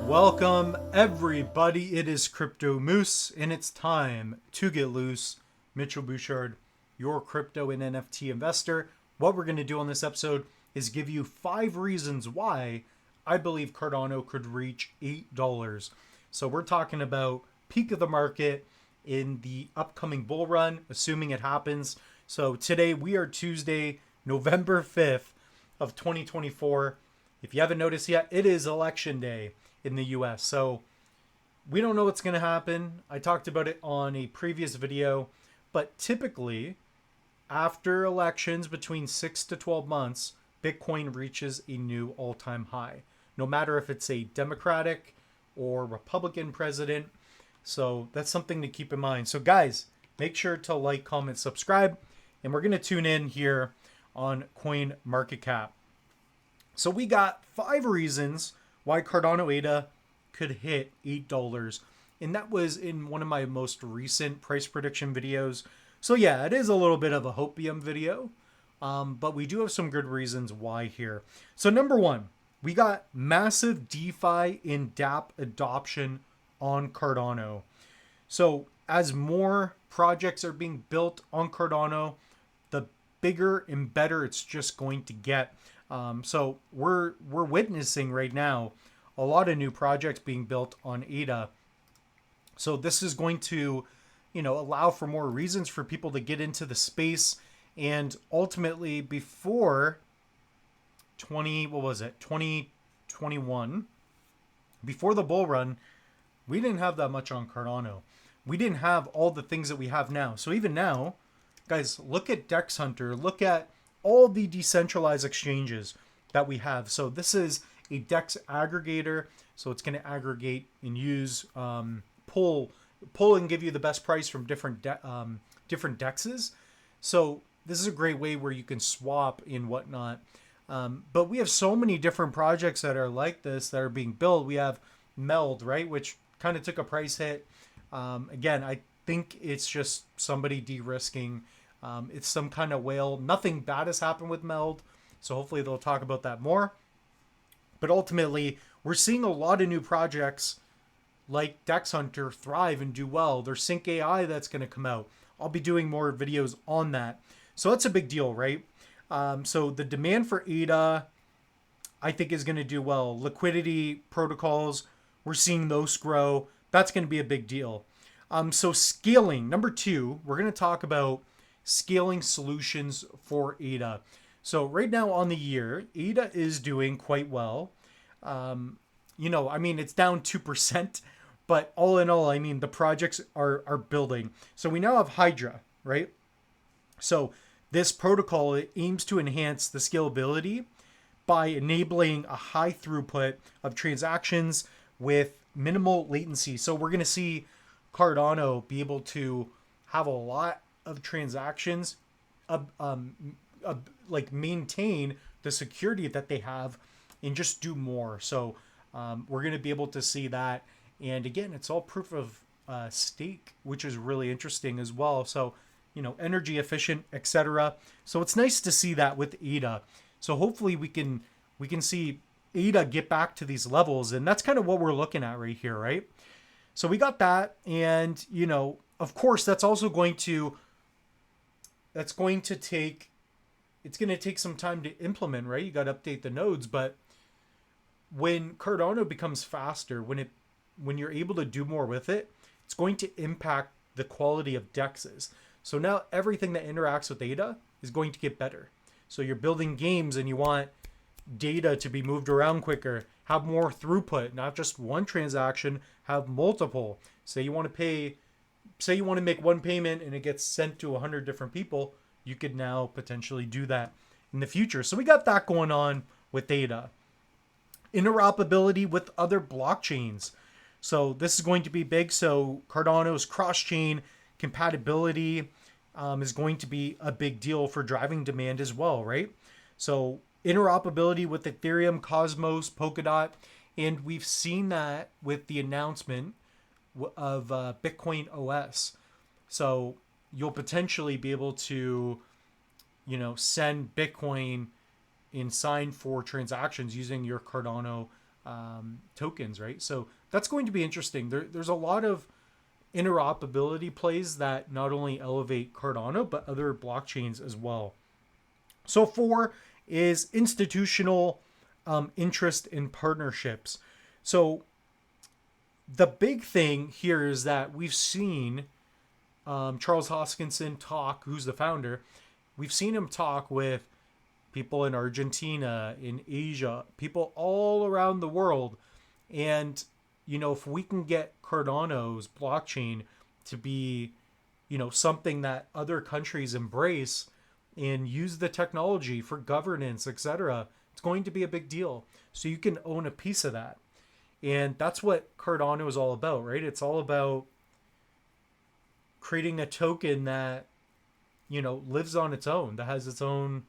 Welcome everybody, it is Crypto Moose and it's time to get loose. Mitchell Bouchard, your crypto and NFT investor. What we're going to do on this episode is give you 5 reasons why I believe Cardano could reach $8. So we're talking about peak of the market in the upcoming bull run, assuming it happens. So today we are Tuesday, November 5th of 2024. If you haven't noticed yet, it is election day in the US. So we don't know what's going to happen. I talked about it on a previous video, but typically after elections between 6 to 12 months, Bitcoin reaches a new all-time high, no matter if it's a Democratic or Republican president. So that's something to keep in mind. So guys, make sure to like, comment, subscribe, and we're going to tune in here on Coin Market Cap. So we got 5 reasons why Cardano ADA could hit $8. And that was in one of my most recent price prediction videos. So yeah, it is a little bit of a hopium video, but we do have some good reasons why here. So number 1, we got massive DeFi and dApp adoption on Cardano. So as more projects are being built on Cardano, the bigger and better it's just going to get. So we're witnessing right now a lot of new projects being built on ADA. So this is going to, allow for more reasons for people to get into the space. And ultimately before 2021, before the bull run, we didn't have that much on Cardano. We didn't have all the things that we have now. So even now, guys, look at Dex Hunter, look at all the decentralized exchanges that we have. So this is a DEX aggregator. So it's going to aggregate and use pull and give you the best price from different DEXs. So this is a great way where you can swap and whatnot. But we have so many different projects that are like this that are being built. We have Meld, right, which kind of took a price hit. Again, I think it's just somebody de-risking. It's some kind of whale. Nothing bad has happened with Meld, so hopefully they'll talk about that more. But ultimately, we're seeing a lot of new projects like Dex Hunter thrive and do well. There's Sync AI that's going to come out. I'll be doing more videos on that. So that's a big deal, right? So the demand for ADA, I think, is going to do well. Liquidity protocols, we're seeing those grow. That's going to be a big deal. So scaling, number 2, we're going to talk about scaling solutions for ADA. So right now on the year, ADA is doing quite well. It's down 2%, but all in all, the projects are building. So we now have Hydra, right? So this protocol, it aims to enhance the scalability by enabling a high throughput of transactions with minimal latency. So we're going to see Cardano be able to have a lot of transactions, maintain the security that they have and just do more. So we're going to be able to see that. And again, it's all proof of stake, which is really interesting as well. So, energy efficient, etc. So it's nice to see that with ADA. So hopefully we can see ADA get back to these levels. And that's kind of what we're looking at right here, right? So we got that. And, of course, that's also going to take some time to implement, right? You got to update the nodes, but when Cardano becomes faster, when you're able to do more with it, it's going to impact the quality of DEXs. So now everything that interacts with ADA is going to get better. So you're building games and you want data to be moved around quicker, have more throughput, not just one transaction, have multiple. Say you want to make one payment and it gets sent to 100 different people, you could now potentially do that in the future. So we got that going on with ADA. Interoperability with other blockchains. So this is going to be big. So Cardano's cross-chain compatibility is going to be a big deal for driving demand as well, right? So interoperability with Ethereum, Cosmos, Polkadot, and we've seen that with the announcement of Bitcoin OS. So you'll potentially be able to, send Bitcoin and sign for transactions using your Cardano tokens, right? So that's going to be interesting. There's a lot of interoperability plays that not only elevate Cardano, but other blockchains as well. So 4 is institutional interest in partnerships. So the big thing here is that we've seen Charles Hoskinson talk, who's the founder. We've seen him talk with people in Argentina, in Asia, people all around the world. And, if we can get Cardano's blockchain to be, something that other countries embrace and use the technology for governance, etc., it's going to be a big deal. So you can own a piece of that. And that's what Cardano is all about, right? It's all about creating a token that, lives on its own, that has its own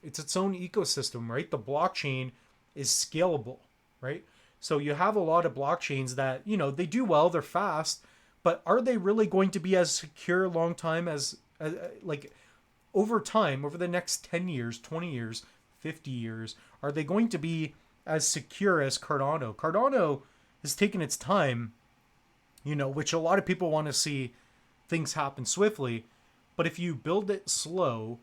ecosystem, right? The blockchain is scalable, right? So you have a lot of blockchains that, they do well, they're fast, but are they really going to be as secure a long time as like over time, over the next 10 years, 20 years, 50 years, are they going to be as secure as Cardano? Cardano has taken its time, which a lot of people want to see things happen swiftly. But if you build it slow,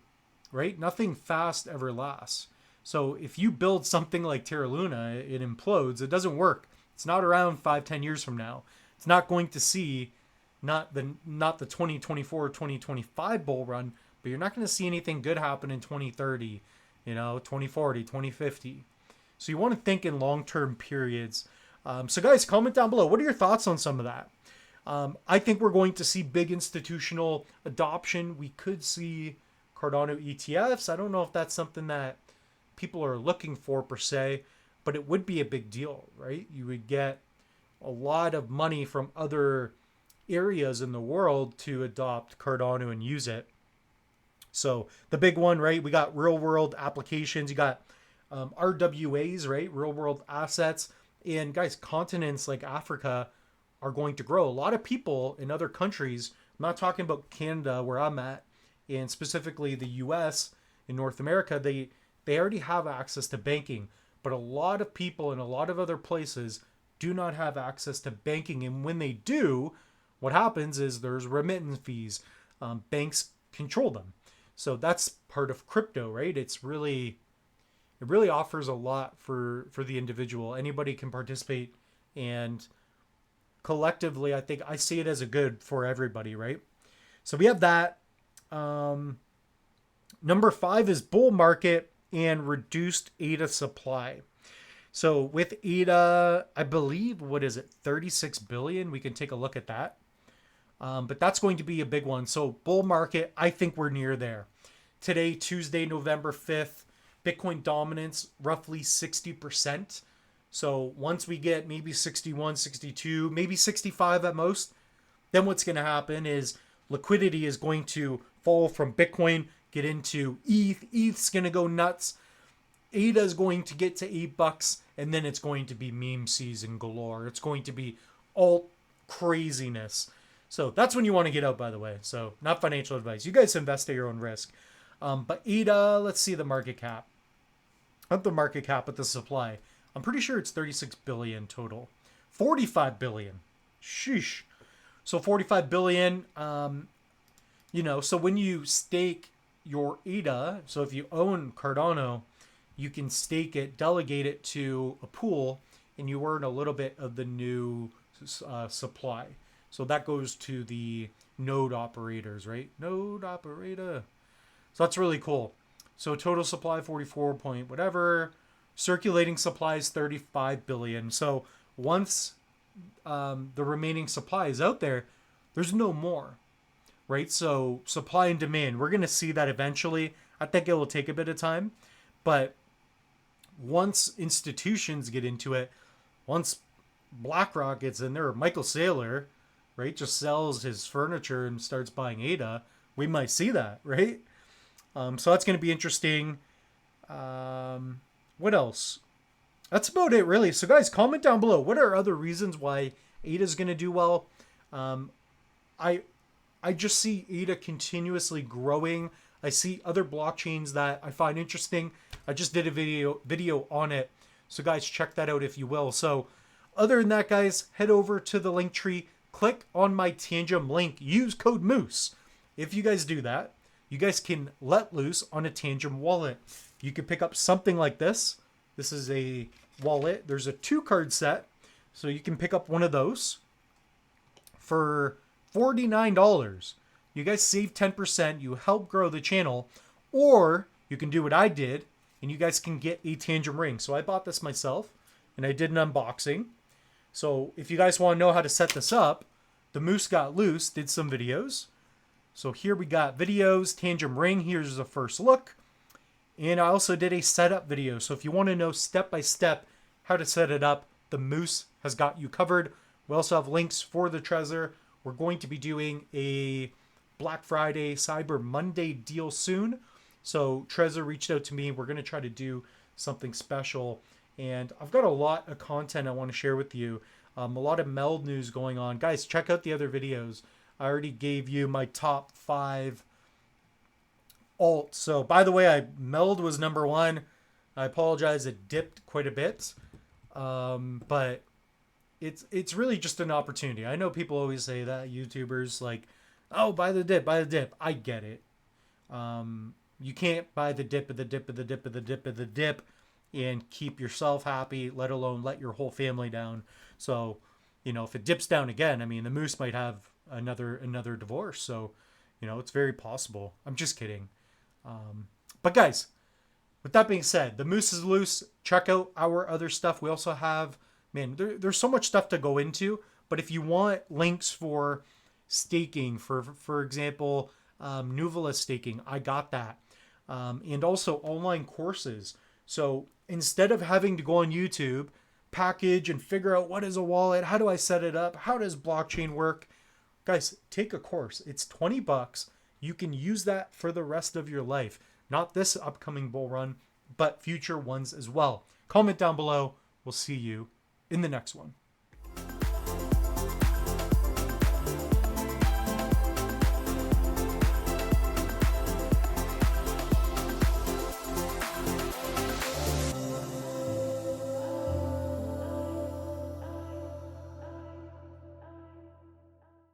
right, nothing fast ever lasts. So if you build something like Terra Luna, it implodes. It doesn't work. It's not around 5-10 years from now. It's not going to see not the 2024 2025 bull run, but you're not going to see anything good happen in 2030, 2040, 2050. So you want to think in long-term periods. So guys, comment down below. What are your thoughts on some of that? I think we're going to see big institutional adoption. We could see Cardano ETFs. I don't know if that's something that people are looking for per se, but it would be a big deal, right? You would get a lot of money from other areas in the world to adopt Cardano and use it. So the big one, right? We got real world applications. You got RWAs, right? Real world assets. And guys, continents like Africa are going to grow. A lot of people in other countries, I'm not talking about Canada where I'm at, and specifically the US in North America, they already have access to banking. But a lot of people in a lot of other places do not have access to banking. And when they do, what happens is there's remittance fees. Banks control them. So that's part of crypto, right? It really offers a lot for the individual. Anybody can participate, and collectively, I think I see it as a good for everybody, right? So we have that. Number 5 is bull market and reduced ADA supply. So with ADA, I believe, 36 billion? We can take a look at that. But that's going to be a big one. So bull market, I think we're near there. Today, Tuesday, November 5th, Bitcoin dominance, roughly 60%. So once we get maybe 61, 62, maybe 65 at most, then what's going to happen is liquidity is going to fall from Bitcoin, get into ETH. ETH's going to go nuts. ADA is going to get to $8, and then it's going to be meme season galore. It's going to be alt craziness. So that's when you want to get out, by the way. So not financial advice. You guys invest at your own risk. But ADA, let's see the market cap. Not the market cap, but the supply. I'm pretty sure it's 36 billion total. 45 billion. Sheesh. So 45 billion, so when you stake your ADA, so if you own Cardano, you can stake it, delegate it to a pool, and you earn a little bit of the new supply. So that goes to the node operators, right? Node operator. So that's really cool. So total supply 44 point whatever. Circulating supply is 35 billion. So once the remaining supply is out there, there's no more, right? So supply and demand, we're going to see that eventually. I think it will take a bit of time, but once institutions get into it, once BlackRock gets in there, or Michael Saylor, right, just sells his furniture and starts buying ADA, we might see that, right? So that's going to be interesting. What else? That's about it, really. So guys, comment down below. What are other reasons why ADA is going to do well? I just see ADA continuously growing. I see other blockchains that I find interesting. I just did a video on it. So guys, check that out if you will. So other than that, guys, head over to the link tree, click on my Tangem link, use code Moose. If you guys do that, you guys can let loose on a Tangem wallet. You can pick up something like this. This is a wallet. There's a 2-card set. So you can pick up one of those for $49. You guys save 10%. You help grow the channel. Or you can do what I did, and you guys can get a Tangem ring. So I bought this myself, and I did an unboxing. So if you guys want to know how to set this up, the Moose Got Loose did some videos. So here we got videos, Tangem ring. Here's the first look. And I also did a setup video. So if you want to know step by step how to set it up, the Moose has got you covered. We also have links for the Trezor. We're going to be doing a Black Friday, Cyber Monday deal soon. So Trezor reached out to me. We're going to try to do something special. And I've got a lot of content I want to share with you. A lot of meld news going on. Guys, check out the other videos. I already gave you my top 5 alts. So by the way, meld was number 1. I apologize, it dipped quite a bit. But it's really just an opportunity. I know people always say that, YouTubers, like, oh, buy the dip, buy the dip. I get it. You can't buy the dip of the dip of the dip of the dip of the dip and keep yourself happy, let alone let your whole family down. So, you know, if it dips down again, I mean, the Moose might have another divorce. So, you know, it's very possible. I'm just kidding. But guys, with that being said, the Moose is loose. Check out our other stuff. We also have, man, there's so much stuff to go into. But if you want links for staking, for example, Nuvola staking, I got that. And also online courses. So instead of having to go on YouTube, package and figure out what is a wallet, how do I set it up, how does blockchain work, guys, take a course. It's $20. You can use that for the rest of your life. Not this upcoming bull run, but future ones as well. Comment down below. We'll see you in the next one.